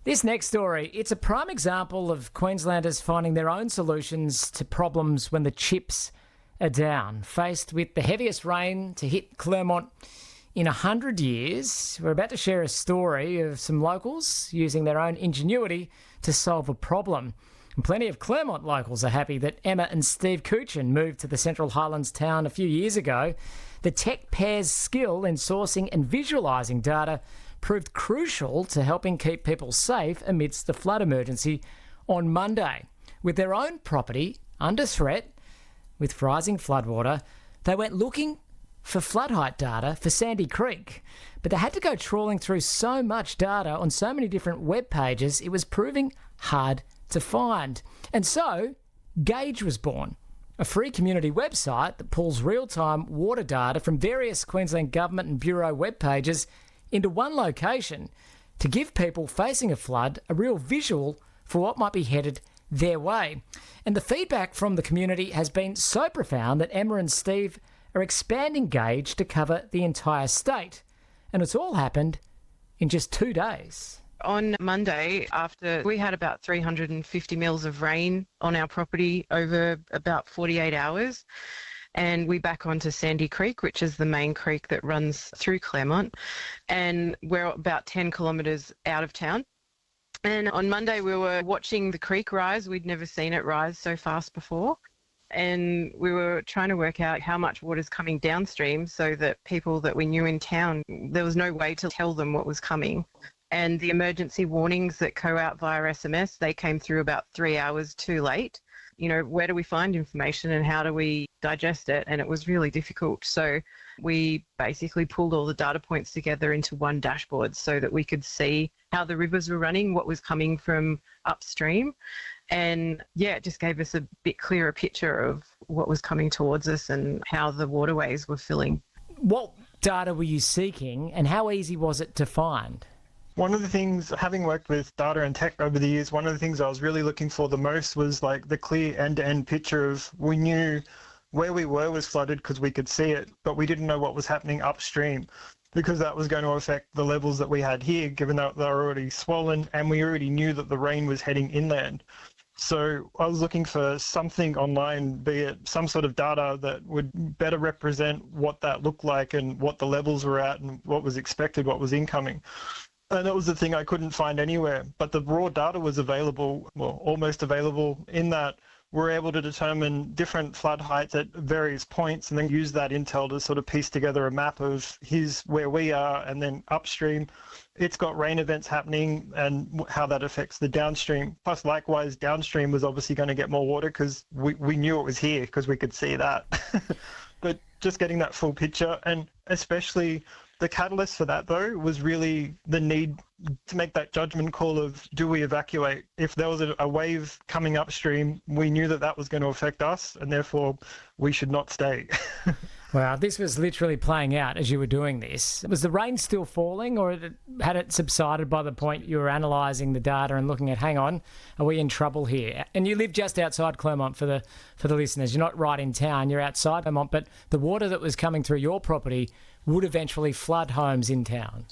This next story, it's a prime example of Queenslanders finding their own solutions to problems when the chips are down. Faced with the heaviest rain to hit Clermont in 100 years, we're about to share a story of some locals using their own ingenuity to solve a problem. And plenty of Clermont locals are happy that Emma and Steve Coochin moved to the Central Highlands town a few years ago. The tech pair's skill in sourcing and visualising data proved crucial to helping keep people safe amidst the flood emergency on Monday. With their own property under threat with rising floodwater, they went looking for flood height data for Sandy Creek, but they had to go trawling through so much data on so many different web pages, it was proving hard to find. And so, Gauge was born, a free community website that pulls real-time water data from various Queensland Government and Bureau web pages into one location to give people facing a flood a real visual for what might be headed their way. And the feedback from the community has been so profound that Emma and Steve are expanding Gauge to cover the entire state. And it's all happened in just 2 days. On Monday, after we had about 350 mils of rain on our property over about 48 hours, and we back onto Sandy Creek, which is the main creek that runs through Clermont, and we're about 10 kilometres out of town. And on Monday, we were watching the creek rise. We'd never seen it rise so fast before. And we were trying to work out how much water's coming downstream so that people that we knew in town, there was no way to tell them what was coming. And the emergency warnings that go out via SMS, they came through about 3 hours too late. You know, where do we find information and how do we digest it? And it was really difficult. So we basically pulled all the data points together into one dashboard so that we could see how the rivers were running, what was coming from upstream. And yeah, it just gave us a bit clearer picture of what was coming towards us and how the waterways were filling. What data were you seeking and how easy was it to find? One of the things, having worked with data and tech over the years, one of the things I was really looking for the most was like the clear end-to-end picture of, we knew where we were was flooded because we could see it, but we didn't know what was happening upstream because that was going to affect the levels that we had here, given that they're already swollen and we already knew that the rain was heading inland. So I was looking for something online, be it some sort of data that would better represent what that looked like and what the levels were at and what was expected, what was incoming. And that was the thing I couldn't find anywhere. But the raw data was available, well, almost available, in that we're able to determine different flood heights at various points and then use that intel to sort of piece together a map of here's where we are, and then upstream it's got rain events happening and how that affects the downstream. Plus, likewise, downstream was obviously going to get more water because we knew it was here because we could see that. But just getting that full picture, and especially the catalyst for that, though, was really the need to make that judgment call of, do we evacuate? If there was a wave coming upstream, we knew that that was going to affect us, and therefore we should not stay. Wow, this was literally playing out as you were doing this. Was the rain still falling, or had it subsided by the point you were analysing the data and looking at, hang on, are we in trouble here? And you live just outside Clermont for the listeners. You're not right in town, you're outside Clermont, but the water that was coming through your property would eventually flood homes in town.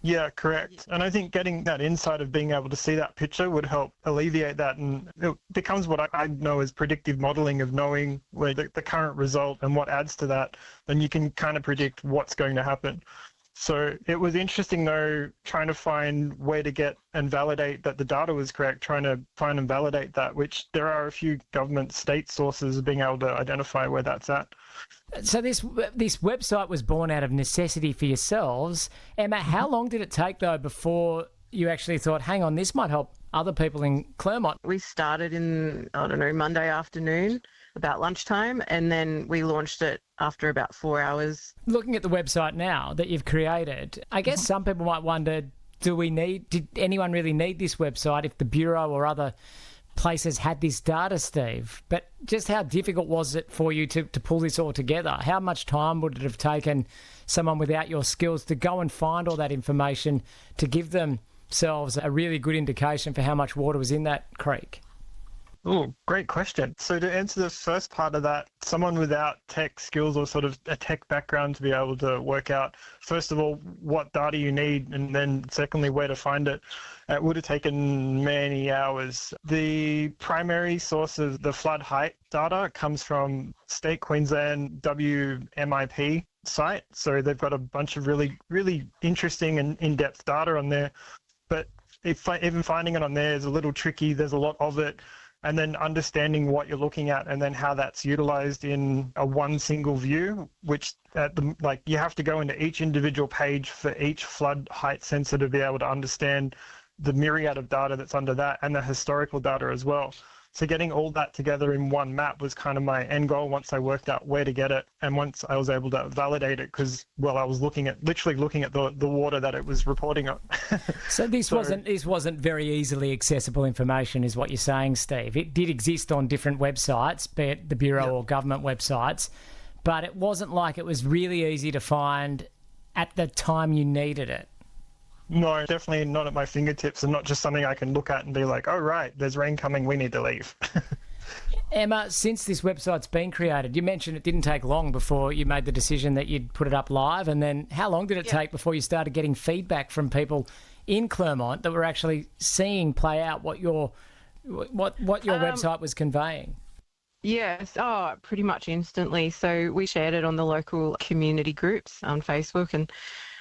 Yeah, correct. And I think getting that insight of being able to see that picture would help alleviate that, and it becomes what I know as predictive modelling of knowing where the current result and what adds to that, then you can kind of predict what's going to happen. So it was interesting, though, trying to find where to get and validate that the data was correct, trying to find and validate that, which there are a few government state sources being able to identify where that's at. So this website was born out of necessity for yourselves. Emma, how long did it take, though, before you actually thought, hang on, this might help other people in Clermont? We started in, Monday afternoon, about lunchtime, and then we launched it after about 4 hours. Looking at the website now that you've created, I guess some people might wonder, did anyone really need this website if the Bureau or other places had this data, Steve? But just how difficult was it for you to pull this all together? How much time would it have taken someone without your skills to go and find all that information to give themselves a really good indication for how much water was in that creek? Oh, great question. So to answer the first part of that, someone without tech skills or sort of a tech background to be able to work out, first of all, what data you need, and then secondly, where to find it, it would have taken many hours. The primary source of the flood height data comes from State Queensland WMIP site. So they've got a bunch of really, really interesting and in-depth data on there. But even finding it on there is a little tricky. There's a lot of it. And then understanding what you're looking at and then how that's utilized in a one single view, which you have to go into each individual page for each flood height sensor to be able to understand the myriad of data that's under that and the historical data as well. So getting all that together in one map was kind of my end goal once I worked out where to get it. And once I was able to validate it, because, well, I was literally looking at the water that it was reporting on. So this wasn't very easily accessible information, is what you're saying, Steve. It did exist on different websites, be it the Bureau or government websites, but it wasn't like it was really easy to find at the time you needed it. No, definitely not at my fingertips, and not just something I can look at and be like, oh, right, there's rain coming, we need to leave. Emma, since this website's been created, you mentioned it didn't take long before you made the decision that you'd put it up live, and then how long did it take before you started getting feedback from people in Clermont that were actually seeing play out what your website was conveying? Yes, pretty much instantly. So we shared it on the local community groups on Facebook, and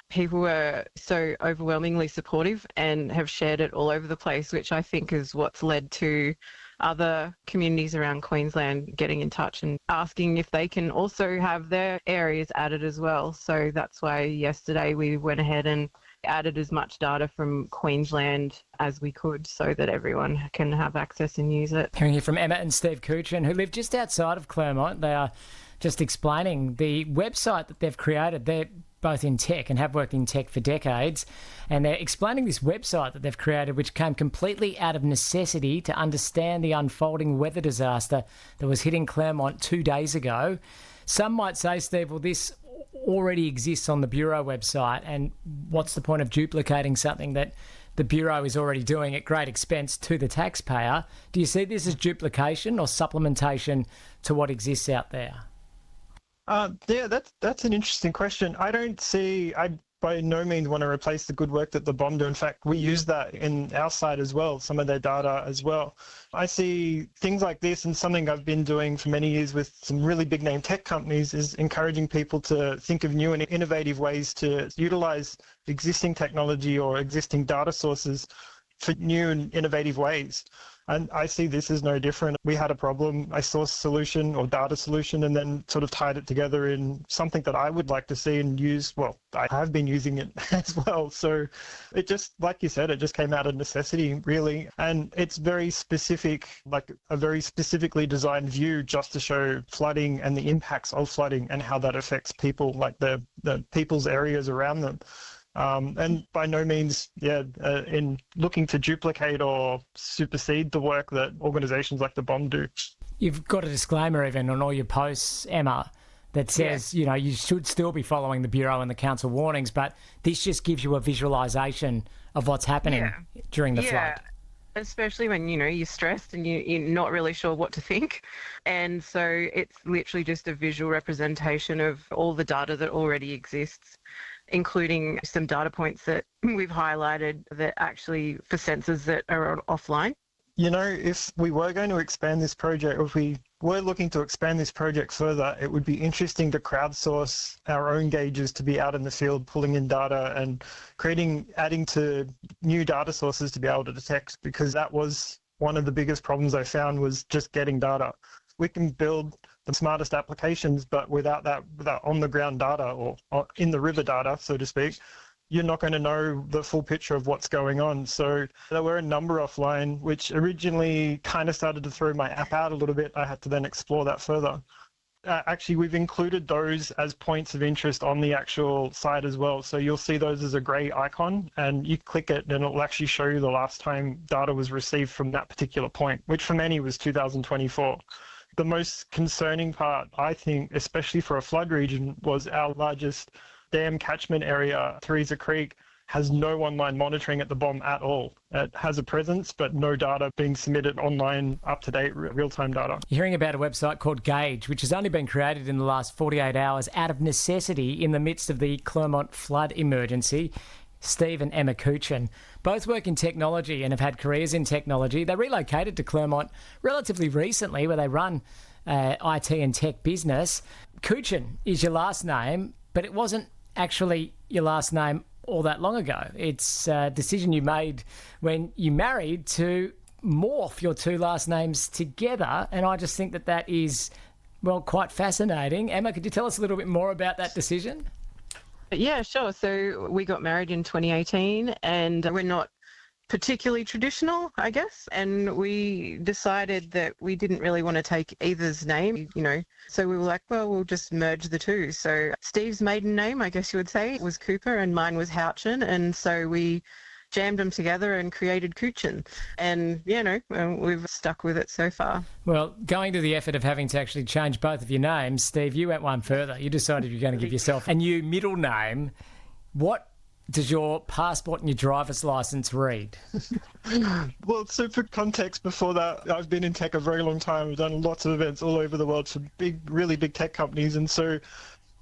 people were so overwhelmingly supportive and have shared it all over the place, which I think is what's led to other communities around Queensland getting in touch and asking if they can also have their areas added as well. So that's why yesterday we went ahead and added as much data from Queensland as we could so that everyone can have access and use it. Hearing here from Emma and Steve Coochin, who live just outside of Clermont. They are just explaining the website that they've created. They're both in tech and have worked in tech for decades, and they're explaining this website that they've created, which came completely out of necessity to understand the unfolding weather disaster that was hitting Clermont 2 days ago. Some might say, Steve, well, this already exists on the Bureau website, and what's the point of duplicating something that the Bureau is already doing at great expense to the taxpayer? Do you see this as duplication or supplementation to what exists out there? Yeah, that's an interesting question. I by no means want to replace the good work that the BOM do. In fact, we use that in our site as well, some of their data as well. I see things like this, and something I've been doing for many years with some really big name tech companies is encouraging people to think of new and innovative ways to utilize existing technology or existing data sources for new and innovative ways. And I see this as no different. We had a problem, I saw a solution or data solution, and then sort of tied it together in something that I would like to see and use. Well, I have been using it as well. So it just, like you said, it just came out of necessity, really. And it's very specific, like a very specifically designed view just to show flooding and the impacts of flooding and how that affects people, like the people's areas around them. And by no means, in looking to duplicate or supersede the work that organisations like the BOM do. You've got a disclaimer even on all your posts, Emma, that says, you know, you should still be following the Bureau and the Council warnings, but this just gives you a visualisation of what's happening during the flood. Especially when, you know, you're stressed and you're not really sure what to think. And so it's literally just a visual representation of all the data that already exists, including some data points that we've highlighted that actually for sensors that are offline. You know, if we were going to expand this project, or if we were looking to expand this project further, it would be interesting to crowdsource our own gauges to be out in the field, pulling in data and adding to new data sources to be able to detect, because that was one of the biggest problems I found, was just getting data. We can build the smartest applications, but without on-the-ground data or in the river data, so to speak, you're not going to know the full picture of what's going on. So there were a number offline, which originally kind of started to throw my app out a little bit. I had to then explore that further. Actually, we've included those as points of interest on the actual site as well. So you'll see those as a grey icon, and you click it and it'll actually show you the last time data was received from that particular point, which for many was 2024. The most concerning part, I think, especially for a flood region, was our largest dam catchment area, Theresa Creek, has no online monitoring at the bottom at all. It has a presence, but no data being submitted online, up-to-date, real-time data. You're hearing about a website called Gauge, which has only been created in the last 48 hours out of necessity in the midst of the Clermont flood emergency. Steve and Emma Coochin both work in technology and have had careers in technology. They relocated to Clermont relatively recently, where they run IT and tech business. Coochin is your last name, but it wasn't actually your last name all that long ago. It's a decision you made when you married to morph your two last names together, and I just think that is, well, quite fascinating. Emma, could you tell us a little bit more about that decision? Yeah, sure. So we got married in 2018 and we're not particularly traditional, I guess. And we decided that we didn't really want to take either's name, So we were like, well, we'll just merge the two. So Steve's maiden name, I guess you would say, was Cooper and mine was Houchin. And so we jammed them together and created Coochin. And, we've stuck with it so far. Well, going to the effort of having to actually change both of your names, Steve, you went one further. You decided you're going to give yourself a new middle name. What does your passport and your driver's license read? Well, so for context, before that, I've been in tech a very long time. I've done lots of events all over the world for really big tech companies. And so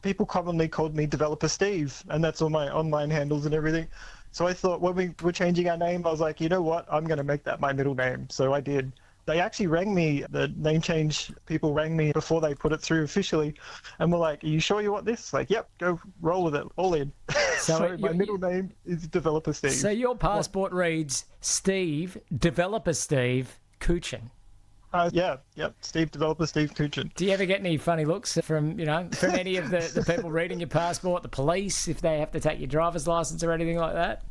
people commonly called me Developer Steve, and that's all my online handles and everything. So I thought when we were changing our name, I was like, you know what? I'm going to make that my middle name. So I did. They actually rang me, the name change people rang me before they put it through officially, and were like, are you sure you want this? Like, yep, go roll with it, all in. So my middle name is Developer Steve. So your passport reads Steve, Developer Steve, Coochin. Steve, Developer Steve Coochin. Do you ever get any funny looks from any of the people reading your passport, the police, if they have to take your driver's license or anything like that?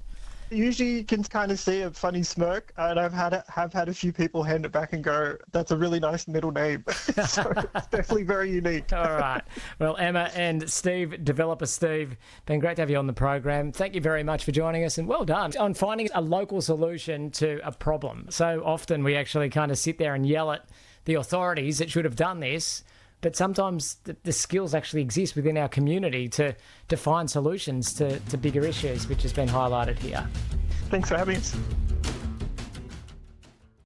Usually you can kind of see a funny smirk, and have had a few people hand it back and go, that's a really nice middle name. So it's definitely very unique. All right. Well, Emma and Steve, Developer Steve, been great to have you on the program. Thank you very much for joining us, and well done on finding a local solution to a problem. So often we actually kind of sit there and yell at the authorities that should have done this, but sometimes the skills actually exist within our community to find solutions to bigger issues, which has been highlighted here. Thanks for having us.